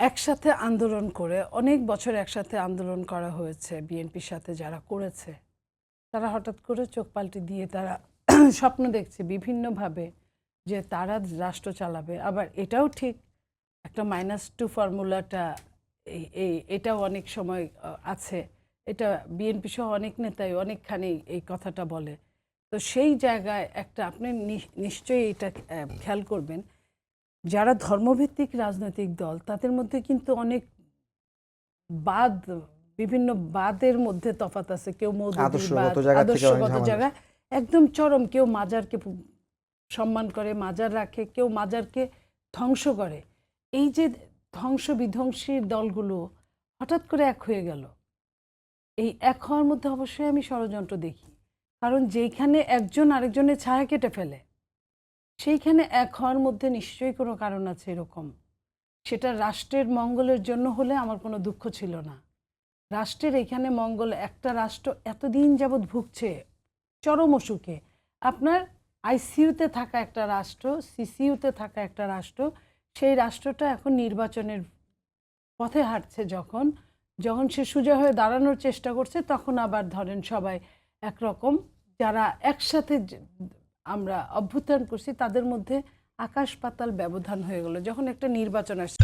একসাথে আন্দোলন করে অনেক বছর একসাথে আন্দোলন করা হয়েছে বিএনপির সাথে যারা করেছে তারা হঠাৎ করে চোখ পাল্টে দিয়ে তারা স্বপ্ন দেখছে বিভিন্নভাবে যে তারা রাষ্ট্র চালাবে। আবার এটাও ঠিক একটা -2 ফর্মুলাটা এটাও অনেক সময় আছে। এটা বিএনপি সহ অনেক নেতাই অনেকখানি এই কথাটা বলে। তো সেই জায়গায় একটা আপনি নিশ্চয়ই এটা খেয়াল করবেন, যারা ধর্মভিত্তিক রাজনৈতিক দল তাদের মধ্যে কিন্তু অনেক বাদ বিভিন্ন বাদের মধ্যে তফাৎ আছে। কেউ মৌদুদিবাদ, আদর্শগত জায়গা একদম চরম। কেউ মাজারকে সম্মান করে, মাজার রাখে, কেউ মাজারকে ধ্বংস করে। এই যে ধ্বংস বিধ্বংসী দলগুলো হঠাৎ করে এক হয়ে গেল, এই এক হওয়ার মধ্যে অবশ্যই আমি ষড়যন্ত্র দেখি। কারণ যেইখানে একজন আরেকজনের ছায়া কেটে ফেলে সেইখানে এক হওয়ার মধ্যে নিশ্চয়ই কোনো কারণ আছে এরকম। সেটা রাষ্ট্রের মঙ্গলের জন্য হলে আমার কোনো দুঃখ ছিল না। রাষ্ট্রের এখানে মঙ্গল, একটা রাষ্ট্র এতদিন যাবৎ ভুগছে চরম অসুখে। আপনার আইসিইউতে থাকা একটা রাষ্ট্র, সিসিইউতে থাকা একটা রাষ্ট্র, সেই রাষ্ট্রটা এখন নির্বাচনের পথে হাঁটছে। যখন যখন সে সোজা হয়ে দাঁড়ানোর চেষ্টা করছে তখন আবার ধরেন সবাই একরকম, যারা একসাথে আমরা অভ্যুত্থান করছি তাদের মধ্যে আকাশ পাতাল ব্যবধান হয়ে গেল যখন একটা নির্বাচন আসছে।